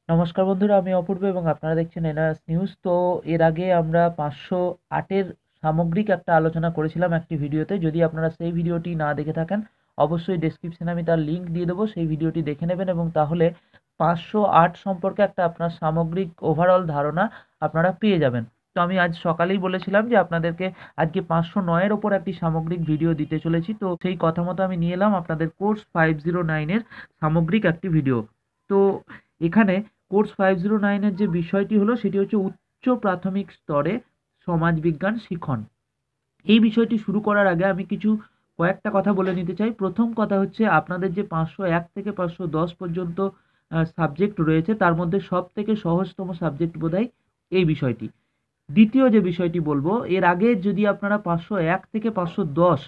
নমস্কার বন্ধুরা, আমি অপূর্ব এবং আপনারা দেখছেন এনআরএস নিউজ। তো এর আগে আমরা 508-এর সামগ্রিক একটা আলোচনা করেছিলাম একটি ভিডিওতে। যদি আপনারা সেই ভিডিওটি না দেখে থাকেন, অবশ্যই ডেসক্রিপশনে আমি তার লিঙ্ক দিয়ে দেবো, সেই ভিডিওটি দেখে নেবেন এবং তাহলে 508 সম্পর্কে একটা আপনার সামগ্রিক ওভারঅল ধারণা আপনারা পেয়ে যাবেন। তো আমি আজ সকালেই বলেছিলাম যে আপনাদেরকে আজকে 509-এর ওপর একটি সামগ্রিক ভিডিও দিতে চলেছি। তো সেই কথা মতো আমি নিয়ে এলাম আপনাদের কোর্স 509-এর সামগ্রিক একটি ভিডিও। তো এখানে কোর্স 509-এর যে বিষয়টি হলো সেটি হচ্ছে উচ্চ প্রাথমিক স্তরে সমাজবিজ্ঞান শিখন। এই বিষয়টি শুরু করার আগে আমি কয়েকটা কথা বলে নিতে চাই। প্রথম কথা হচ্ছে, আপনাদের যে 501 থেকে 510 পর্যন্ত সাবজেক্ট রয়েছে, তার মধ্যে সব থেকে সহজতম সাবজেক্ট বোধহয় এই বিষয়টি। দ্বিতীয় যে বিষয়টি বলবো, এর আগে যদি আপনারা 501 থেকে 510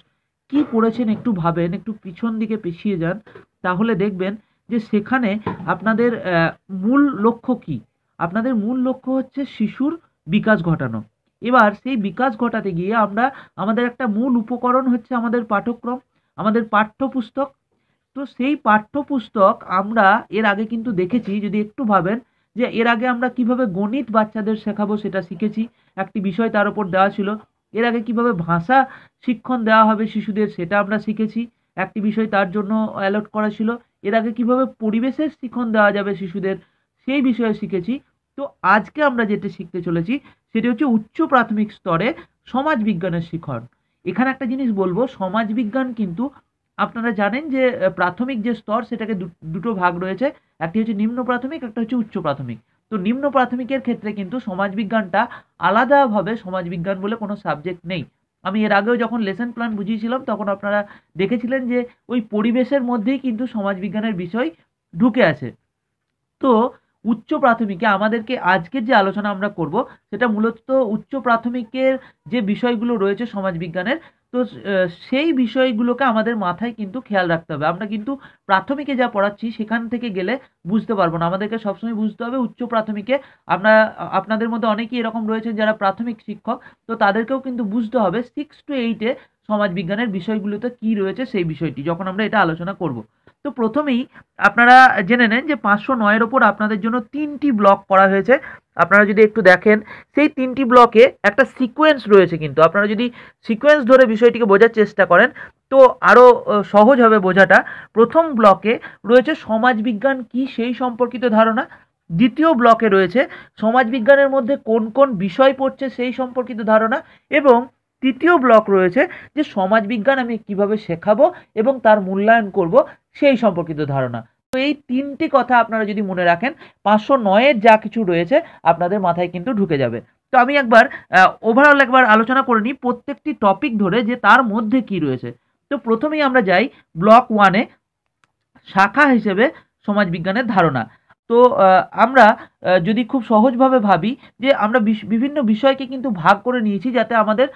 কি পড়েছেন একটু ভাবেন, একটু পিছন দিকে পিছিয়ে যান, তাহলে দেখবেন যে সেখানে আপনাদের মূল লক্ষ্য কি। আপনাদের মূল লক্ষ্য হচ্ছে শিশুর বিকাশ ঘটানো। এবার সেই বিকাশ ঘটাতে গিয়ে আমাদের একটা মূল উপকরণ হচ্ছে আমাদের পাঠ্যক্রম, আমাদের পাঠ্যপুস্তক। তো সেই পাঠ্যপুস্তক আমরা এর আগে কিন্তু দেখেছি, যদি একটু ভাবেন, যে এর আগে আমরা কিভাবে গণিত বাচ্চাদের শেখাবো সেটা শিখেছি, একটি বিষয় তার উপর দেওয়া ছিল। এর আগে কিভাবে ভাষা শিক্ষণ দেওয়া হবে শিশুদের সেটা আমরা শিখেছি, একটি বিষয় তার জন্য অ্যালট করা ছিল। এর আগে কিভাবে পরিবেশের শিক্ষণ দেওয়া যাবে শিশুদের, সেই বিষয়ে শিখেছি। তো আজকে আমরা যেটা শিখতে চলেছি সেটি হচ্ছে উচ্চ প্রাথমিক স্তরে সমাজবিজ্ঞানের শিখন। এখানে একটা জিনিস বলবো, সমাজবিজ্ঞান কিন্তু আপনারা জানেন যে প্রাথমিক যে স্তর সেটাকে দুটো ভাগ রয়েছে, একটি হচ্ছে নিম্ন প্রাথমিক, একটা হচ্ছে উচ্চ প্রাথমিক। তো নিম্ন প্রাথমিকের ক্ষেত্রে কিন্তু সমাজবিজ্ঞানটা আলাদাভাবে সমাজবিজ্ঞান বলে কোনো সাবজেক্ট নেই। আমি এর আগেও যখন লেসন প্ল্যান বুঝিয়েছিলাম তখন আপনারা দেখেছিলেন যে ওই পরিবেশের মধ্যেই কিন্তু সমাজবিজ্ঞানের বিষয় ঢুকে আছে। তো উচ্চ প্রাথমিকে আমাদেরকে আজকের যে আলোচনা আমরা করব সেটা মূলত উচ্চ প্রাথমিকের যে বিষয়গুলো রয়েছে সমাজবিজ্ঞানের। তো সেই বিষয়গুলোকে আমাদের মাথায় কিন্তু খেয়াল রাখতে হবে। আমরা কিন্তু প্রাথমিকে যা পড়াচ্ছি সেখান থেকে গেলে বুঝতে পারবো না, আমাদেরকে সবসময় বুঝতে হবে উচ্চ প্রাথমিকে। আমরা আপনাদের মধ্যে অনেকেই এরকম রয়েছেন যারা প্রাথমিক শিক্ষক, তো তাদেরকেও কিন্তু বুঝতে হবে 6 to 8-এ সমাজবিজ্ঞানের বিষয়গুলোতে কি রয়েছে সেই বিষয়টি যখন আমরা এটা আলোচনা করব। তো প্রথমেই আপনারা জেনে নেন যে 509-এর ওপর আপনাদের জন্য 3টি ব্লক করা হয়েছে। আপনারা যদি একটু দেখেন, সেই 3টি ব্লকে একটা সিকোয়েন্স রয়েছে, কিন্তু আপনারা যদি সিকোয়েন্স ধরে বিষয়টিকে বোঝার চেষ্টা করেন তো আরও সহজ হবে বোঝাটা। প্রথম ব্লকে রয়েছে সমাজবিজ্ঞান কি সেই সম্পর্কিত ধারণা। দ্বিতীয় ব্লকে রয়েছে সমাজবিজ্ঞানের মধ্যে কোন কোন বিষয় পড়ছে সেই সম্পর্কিত ধারণা। এবং তৃতীয় ব্লক রয়েছে যে সমাজবিজ্ঞান আমি কিভাবে শেখাবো এবং তার মূল্যায়ন করব সেই সম্পর্কিত ধারণা। তো এই 3টি কথা আপনারা যদি মনে রাখেন, 509-এর যা কিছু রয়েছে আপনাদের মাথায় কিন্তু ঢুকে যাবে। তো আমি একবার ওভারঅল একবার আলোচনা করে নিই প্রত্যেকটি টপিক ধরে যে তার মধ্যে কি রয়েছে। তো প্রথমেই আমরা যাই ব্লক 1-এ, শাখা হিসেবে সমাজবিজ্ঞানের ধারণা। তো আমরা যদি খুব সহজভাবে ভাবি যে আমরা বিভিন্ন বিষয়কে কিন্তু ভাগ করে নিয়েছি যাতে আমাদের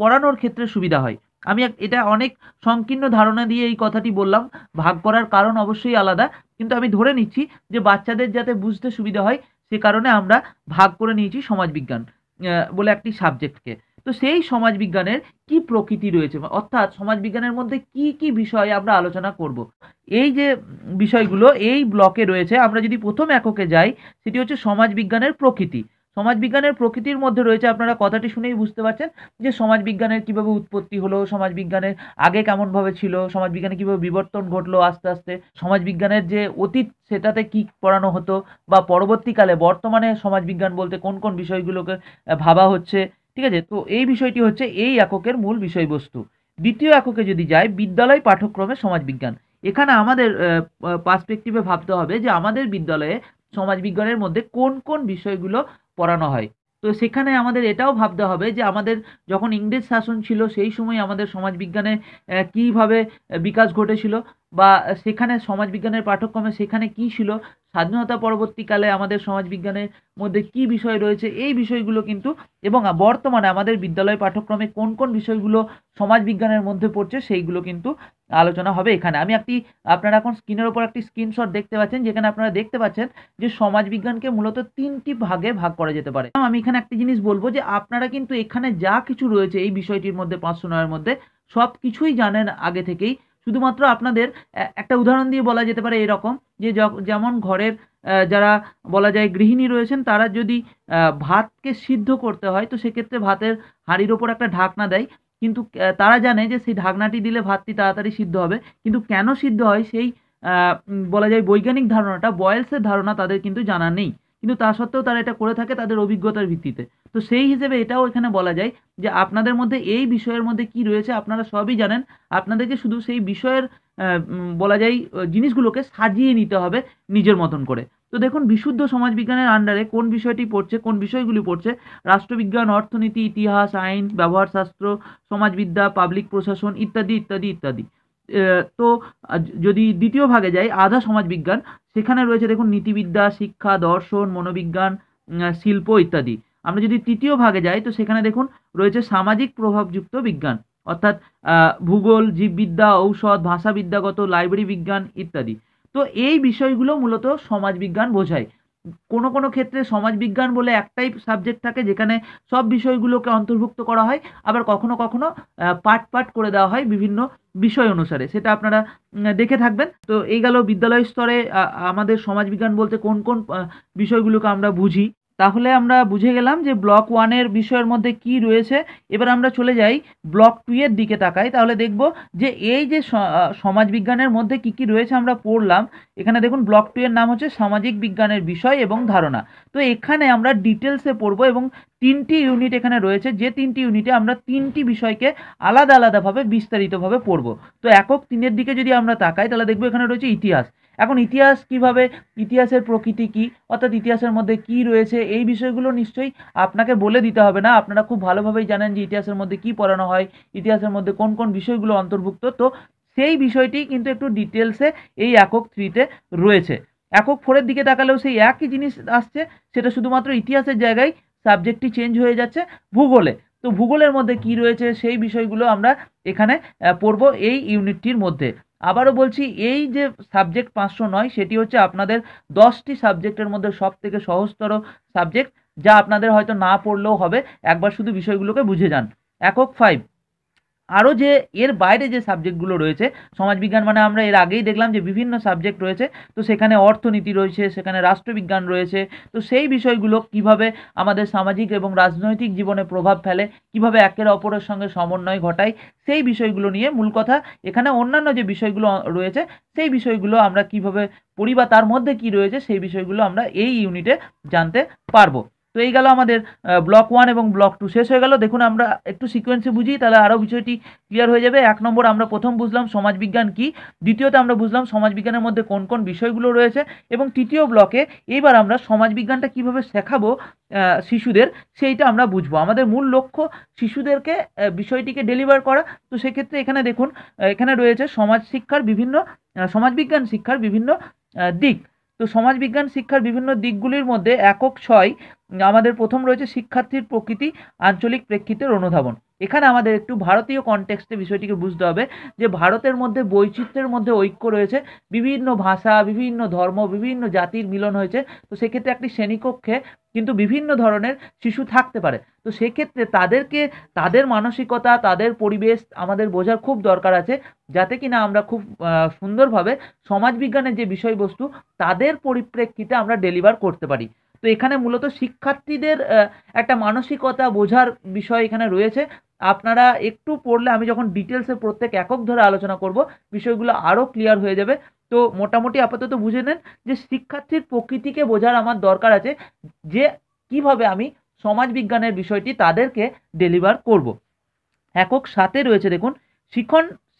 পড়ানোর ক্ষেত্রে সুবিধা হয়। আমি এটা অনেক সংকীর্ণ ধারণা দিয়ে এই কথাটি বললাম, ভাগ করার কারণ অবশ্যই আলাদা, কিন্তু আমি ধরে নিচ্ছি যে বাচ্চাদের যাতে বুঝতে সুবিধা হয় সে কারণে আমরা ভাগ করে নিয়েছি সমাজবিজ্ঞান বলে একটি সাবজেক্টকে। তো সেই সমাজবিজ্ঞানের কি প্রকৃতি রয়েছে, অর্থাৎ সমাজবিজ্ঞানের মধ্যে কি কি বিষয় আমরা আলোচনা করব, এই যে বিষয়গুলো এই ব্লকে রয়েছে। আমরা যদি প্রথম এককে যাই, সেটি হচ্ছে সমাজবিজ্ঞানের প্রকৃতি। সমাজবিজ্ঞানের প্রকৃতির মধ্যে রয়েছে, আপনারা কথাটি শুনেই বুঝতে পারছেন যে সমাজবিজ্ঞানের কিভাবে উৎপত্তি হলো, সমাজবিজ্ঞানের আগে কেমনভাবে ছিল, সমাজবিজ্ঞানে কিভাবে বিবর্তন ঘটলো আস্তে আস্তে, সমাজবিজ্ঞানের যে অতীত সেটাতে কি পড়ানো হতো, বা পরবর্তীকালে বর্তমানে সমাজবিজ্ঞান বলতে কোন কোন বিষয়গুলোকে ভাবা হচ্ছে। ঠিক আছে, তো এই বিষয়টি হচ্ছে এই এককের মূল বিষয়বস্তু। দ্বিতীয় এককে যদি যাই, বিদ্যালয় পাঠ্যক্রমে সমাজবিজ্ঞান। এখানে আমাদের পার্সপেক্টিভে ভাবতে হবে যে আমাদের বিদ্যালয়ে সমাজবিজ্ঞানের মধ্যে কোন কোন বিষয়গুলো পড়ানো হয়। তো সেখানে আমাদের এটাও ভাবতে হবে যে আমাদের যখন ইংরেজ শাসন ছিল সেই সময় আমাদের সমাজবিজ্ঞানে কীভাবে বিকাশ ঘটেছিল, বা সেখানে সমাজবিজ্ঞানের পাঠ্যক্রমে সেখানে কী ছিল, স্বাধীনতা পরবর্তীকালে আমাদের সমাজবিজ্ঞানের মধ্যে কী বিষয় রয়েছে এই বিষয়গুলো কিন্তু, এবং বর্তমানে আমাদের বিদ্যালয় পাঠ্যক্রমে কোন কোন বিষয়গুলো সমাজবিজ্ঞানের মধ্যে পড়ছে সেইগুলো কিন্তু আলোচনা হবে এখানে। আপনারা এখন স্ক্রিনের ওপর একটি স্ক্রিনশট দেখতে পাচ্ছেন যেখানে আপনারা দেখতে পাচ্ছেন যে সমাজবিজ্ঞানকে মূলত 3টি ভাগে ভাগ করা যেতে পারে। আমি এখানে একটি জিনিস বলবো যে আপনারা কিন্তু এখানে যা কিছু রয়েছে এই বিষয়টির মধ্যে 509-এর মধ্যে সব কিছুই জানেন আগে থেকেই। শুধুমাত্র আপনাদের একটা উদাহরণ দিয়ে বলা যেতে পারে এরকম যে যেমন ঘরের যারা বলা যায় গৃহিণী রয়েছেন, তারা যদি ভাতকে সিদ্ধ করতে হয় তো সেক্ষেত্রে ভাতের হাঁড়ির ওপর একটা ঢাকনা দেয়, কিন্তু তারা জানে যে সেই ঢাকনাটি দিলে ভাতটি তাড়াতাড়ি সিদ্ধ হবে, কিন্তু কেন সিদ্ধ হয় সেই বলা যায় বৈজ্ঞানিক ধারণাটা, বয়েলসের ধারণা তাদের কিন্তু জানা নেই, কিন্তু তা সত্ত্বেও তারা এটা করে থাকে তাদের অভিজ্ঞতার ভিত্তিতে। তো সেই হিসেবে এটাও এখানে বলা যায় যে আপনাদের মধ্যে এই বিষয়ের মধ্যে কি রয়েছে আপনারা সবই জানেন, আপনাদেরকে শুধু সেই বিষয়ের বলা যায় জিনিসগুলোকে সাজিয়ে নিতে হবে নিজের মতন করে। তো দেখুন, বিশুদ্ধ সমাজবিজ্ঞানের আন্ডারে কোন বিষয়টি পড়ছে, কোন বিষয়গুলি পড়ছে: রাষ্ট্রবিজ্ঞান, অর্থনীতি, ইতিহাস, আইন, ব্যবহারশাস্ত্র, সমাজবিদ্যা, পাবলিক প্রশাসন ইত্যাদি ইত্যাদি ইত্যাদি। তো যদি দ্বিতীয় ভাগে যাই, আধা সমাজবিজ্ঞান, সেখানে রয়েছে দেখুন নীতিবিদ্যা, শিক্ষা, দর্শন, মনোবিজ্ঞান, শিল্প ইত্যাদি। আমরা যদি তৃতীয় ভাগে যাই তো সেখানে দেখুন রয়েছে সামাজিক প্রভাবযুক্ত বিজ্ঞান, অর্থাৎ ভূগোল, জীববিদ্যা, ঔষধ, ভাষাবিদ্যাগত, লাইব্রেরি বিজ্ঞান ইত্যাদি। তো এই বিষয়গুলো মূলত সমাজবিজ্ঞান বোঝায়। কোনো কোনো ক্ষেত্রে সমাজবিজ্ঞান বলে একটাই সাবজেক্ট থাকে যেখানে সব বিষয়গুলোকে অন্তর্ভুক্ত করা হয়, আবার কখনো কখনো পার্ট পার্ট করে দেওয়া হয় বিভিন্ন বিষয় অনুসারে, সেটা আপনারা দেখে থাকবেন। তো এই গেল বিদ্যালয় স্তরে আমাদের সমাজবিজ্ঞান বলতে কোন কোন বিষয়গুলোকে আমরা বুঝি। তাহলে আমরা বুঝে গেলাম যে ব্লক ওয়ানের বিষয়ের মধ্যে কি রয়েছে। এবার আমরা চলে যাই ব্লক টু এর দিকে তাকাই, তাহলে দেখব যে এই যে সমাজবিজ্ঞানের মধ্যে কি কি রয়েছে আমরা পড়লাম। এখানে দেখুন ব্লক টু এর নাম হচ্ছে সামাজিক বিজ্ঞানের বিষয় এবং ধারণা। তো এখানে আমরা ডিটেলসে পড়বো এবং 3টি ইউনিট এখানে রয়েছে, যে 3টি ইউনিটে আমরা 3টি বিষয়কে আলাদা আলাদাভাবে বিস্তারিতভাবে পড়বো। তো একক 3-এর দিকে যদি আমরা তাকাই তাহলে দেখবো এখানে রয়েছে ইতিহাস। এখন ইতিহাস কিভাবে, ইতিহাসের প্রকৃতি কি, অর্থাৎ ইতিহাসের মধ্যে কি রয়েছে, এই বিষয়গুলো নিশ্চয়ই আপনাকে বলে দিতে হবে না, আপনারা খুব ভালোভাবেই জানেন যে ইতিহাসের মধ্যে কি পড়ানো হয়, ইতিহাসের মধ্যে কোন কোন বিষয়গুলো অন্তর্ভুক্ত। তো সেই বিষয়টি কিন্তু একটু ডিটেলসে এই একক 3-তে রয়েছে। একক 4-এর দিকে তাকালেও সেই একই জিনিস আসছে, সেটা শুধুমাত্র ইতিহাসের জায়গায় সাবজেক্টটি চেঞ্জ হয়ে যাচ্ছে ভূগোলে। তো ভূগোলের মধ্যে কি রয়েছে সেই বিষয়গুলো আমরা এখানে পড়বো এই ইউনিটটির মধ্যে। আবারও বলছি, এই যে সাবজেক্ট 509 সেটি হচ্ছে আপনাদের 10টি সাবজেক্টের মধ্যে সবথেকে সহজতর সাবজেক্ট, যা আপনাদের হয়তো না পড়লেও হবে, একবার শুধু বিষয়গুলোকে বুঝে যান। একক 5, আরও যে এর বাইরে যে সাবজেক্টগুলো রয়েছে, সমাজবিজ্ঞান মানে আমরা এর আগেই দেখলাম যে বিভিন্ন সাবজেক্ট রয়েছে, তো সেখানে অর্থনীতি রয়েছে, সেখানে রাষ্ট্রবিজ্ঞান রয়েছে। তো সেই বিষয়গুলো কিভাবে আমাদের সামাজিক এবং রাজনৈতিক জীবনে প্রভাব ফেলে, কিভাবে একের অপরের সঙ্গে সমন্বয় ঘটায়, সেই বিষয়গুলো নিয়ে মূল কথা। এখানে অন্যান্য যে বিষয়গুলো রয়েছে সেই বিষয়গুলো আমরা কিভাবে পড়ি বা তার মধ্যে কি রয়েছে সেই বিষয়গুলো আমরা এই ইউনিটে জানতে পারবো। তো এই গেল আমাদের ব্লক 1 এবং ব্লক 2 শেষ হয়ে গেল। দেখুন আমরা একটু সিকোয়েন্সে বুঝি, তাহলে আরও বিষয়টি ক্লিয়ার হয়ে যাবে। 1 নম্বর আমরা প্রথম বুঝলাম সমাজবিজ্ঞান কি, দ্বিতীয়ত আমরা বুঝলাম সমাজবিজ্ঞানের মধ্যে কোন কোন বিষয়গুলো রয়েছে, এবং তৃতীয় ব্লকে এইবার আমরা সমাজবিজ্ঞানটা কিভাবে শেখাবো শিশুদের, সেইটা আমরা বুঝবো। আমাদের মূল লক্ষ্য শিশুদেরকে বিষয়টিকে ডেলিভার করা। তো সেক্ষেত্রে এখানে দেখুন এখানে রয়েছে সমাজ শিক্ষার বিভিন্ন সমাজবিজ্ঞান শিক্ষার বিভিন্ন দিক। তো সমাজবিজ্ঞান শিক্ষার বিভিন্ন দিকগুলির মধ্যে একক 6 আমাদের প্রথম রয়েছে শিক্ষার্থীর প্রকৃতি, আঞ্চলিক প্রেক্ষিতের অনুধাবন। এখানে আমাদের একটু ভারতীয় কনটেক্সটে বিষয়টিকে বুঝতে হবে যে ভারতের মধ্যে বৈচিত্র্যের মধ্যে ঐক্য রয়েছে, বিভিন্ন ভাষা, বিভিন্ন ধর্ম, বিভিন্ন জাতির মিলন হয়েছে। তো সেক্ষেত্রে একটি শ্রেণীকক্ষে কিন্তু বিভিন্ন ধরনের শিশু থাকতে পারে। তো সেক্ষেত্রে তাদেরকে, তাদের মানসিকতা, তাদের পরিবেশ আমাদের বোঝার খুব দরকার আছে, যাতে কিনা আমরা খুব সুন্দরভাবে সমাজবিজ্ঞানের যে বিষয়বস্তু তাদের পরিপ্রেক্ষিতে আমরা ডেলিভার করতে পারি। তো এখানে মূলত শিক্ষার্থীদের একটা মানসিকতা বোঝার বিষয় এখানে রয়েছে। আপনারা একটু পড়লে, আমি যখন ডিটেলসে প্রত্যেক একক ধরে আলোচনা করব, বিষয়গুলো আরও ক্লিয়ার হয়ে যাবে। তো মোটামুটি আপাতত বুঝে নেন যে শিক্ষার্থীর প্রকৃতিকে বোঝার আমার দরকার আছে, যে কিভাবে আমি সমাজবিজ্ঞানের বিষয়টি তাদেরকে ডেলিভার করব। একক 7-এ রয়েছে দেখুন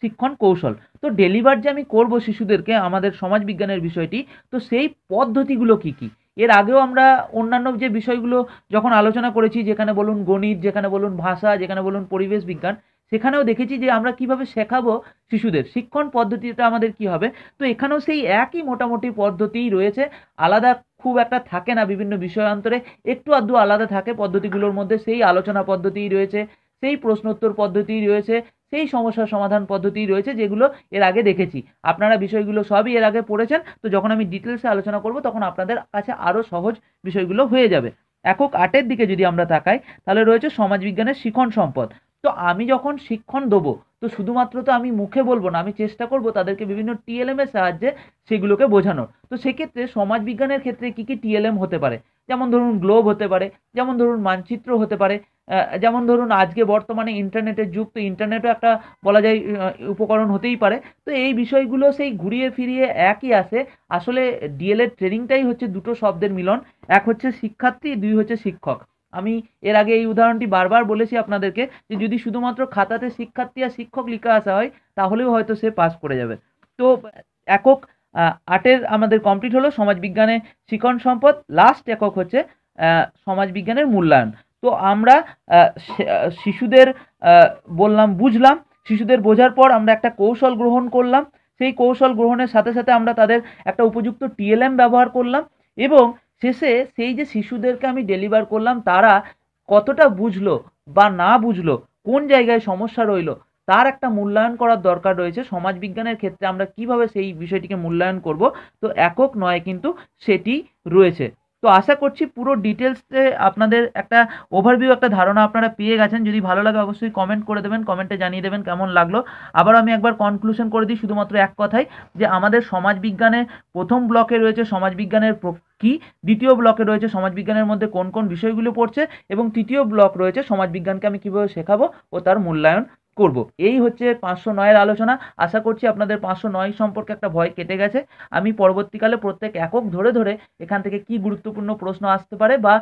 শিক্ষণ কৌশল। তো ডেলিভার যে আমি করব শিশুদেরকে আমাদের সমাজবিজ্ঞানের বিষয়টি, তো সেই পদ্ধতিগুলো কি কি। এর আগেও আমরা অন্যান্য যে বিষয়গুলো যখন আলোচনা করেছি, যেখানে বলুন গণিত, যেখানে বলুন ভাষা, যেখানে বলুন পরিবেশ বিজ্ঞান, সেখানেও দেখেছি যে আমরা কিভাবে শেখাবো শিশুদের, শিক্ষণ পদ্ধতিটা আমাদের কি হবে। তো এখানেও সেই একই মোটামুটি পদ্ধতিই রয়েছে, আলাদা খুব একটা থাকে না, বিভিন্ন বিষয়ান্তরে একটু আধটু আলাদা থাকে পদ্ধতিগুলোর মধ্যে। সেই আলোচনা পদ্ধতিই রয়েছে, সেই প্রশ্নোত্তর পদ্ধতি রয়েছে, সেই সমস্যা সমাধান পদ্ধতি রয়েছে, যেগুলো এর আগে দেখেছি। আপনারা বিষয়গুলো সবই এর আগে পড়েছেন, তো যখন আমি ডিটেলসে আলোচনা করব তখন আপনাদের কাছে আরও সহজ বিষয়গুলো হয়ে যাবে। একক 8-এর দিকে যদি আমরা তাকাই তাহলে রয়েছে সমাজবিজ্ঞানের শিখন সম্পদ। তো আমি যখন শিক্ষণ দেবো, তো শুধুমাত্র তো আমি মুখে বলবো না, আমি চেষ্টা করব তাদেরকে বিভিন্ন টিএলএম এর সাহায্যে সেগুলোকে বোঝানোর। তো সেক্ষেত্রে সমাজবিজ্ঞানের ক্ষেত্রে কী কী টিএলএম হতে পারে, যেমন ধরুন গ্লোব হতে পারে, যেমন ধরুন মানচিত্র হতে পারে, যেমন ধরুন আজকে বর্তমানে ইন্টারনেটের যুগ, তো ইন্টারনেটও একটা বলা যায় উপকরণ হতেই পারে। তো এই বিষয়গুলো সেই ঘুরিয়ে ফিরিয়ে একই আসে। আসলে ডিএলএড ট্রেনিংটাই হচ্ছে দুটো শব্দের মিলন, এক হচ্ছে শিক্ষার্থী, দুই হচ্ছে শিক্ষক। আমি এর আগে এই উদাহরণটি বারবার বলেছি আপনাদেরকে যে যদি শুধুমাত্র খাতাতে শিক্ষার্থী আর শিক্ষক লিখে আসা হয় তাহলেও হয়তো সে পাস করে যাবে। তো একক ৮-এর আমাদের কমপ্লিট হলো সমাজবিজ্ঞানে শিক্ষণ সম্পদ। লাস্ট একক হচ্ছে সমাজবিজ্ঞানের মূল্যায়ন। তো আমরা শিশুদের বললাম, বুঝলাম, শিশুদের বোঝার পর আমরা একটা কৌশল গ্রহণ করলাম, সেই কৌশল গ্রহণের সাথে সাথে আমরা তাদের একটা উপযুক্ত টিএলএম ব্যবহার করলাম, এবং শেষে সেই যে শিশুদেরকে আমি ডেলিভার করলাম তারা কতটা বুঝলো বা না বুঝলো, কোন জায়গায় সমস্যা রইলো, তার একটা মূল্যায়ন করার দরকার রয়েছে। সমাজবিজ্ঞানের ক্ষেত্রে আমরা কিভাবে সেই বিষয়টিকে মূল্যায়ন করব, তো একক ৯ কিন্তু সেটি রয়েছে। তো আশা করছি পুরো ডিটেলসে আপনাদের একটা ওভারভিউ, একটা ধারণা আপনারা পেয়ে গেছেন। যদি ভালো লাগে অবশ্যই কমেন্ট করে দেবেন, কমেন্টে জানিয়ে দেবেন কেমন লাগলো। আবার আমি একবার কনক্লুশন করে দিই শুধুমাত্র এক কথায়, যে আমাদের সমাজবিজ্ঞানে প্রথম ব্লকে রয়েছে সমাজবিজ্ঞানের কী, দ্বিতীয় ব্লকে রয়েছে সমাজবিজ্ঞানের মধ্যে কোন কোন বিষয়গুলো পড়ছে, এবং তৃতীয় ব্লক রয়েছে সমাজবিজ্ঞানকে আমি কীভাবে শেখাবো ও তার মূল্যায়ন করব। এই হচ্ছে ৫০৯-এর আলোচনা। আশা করছি আপনাদের ৫০৯ সম্পর্কে একটা ভয় কেটে গেছে। আমি পরবর্তীকালে প্রত্যেক একক ধরে ধরে এখান থেকে কী গুরুত্বপূর্ণ প্রশ্ন আসতে পারে বা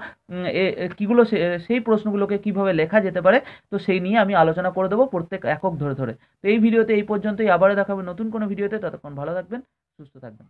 কীগুলো সেই প্রশ্নগুলোকে কীভাবে লেখা যেতে পারে, তো সেই নিয়ে আমি আলোচনা করে দেবো প্রত্যেক একক ধরে ধরে। তো এই ভিডিওতে এই পর্যন্তই, আবারও দেখা হবে নতুন কোনো ভিডিওতে। ততক্ষণ ভালো থাকবেন, সুস্থ থাকবেন।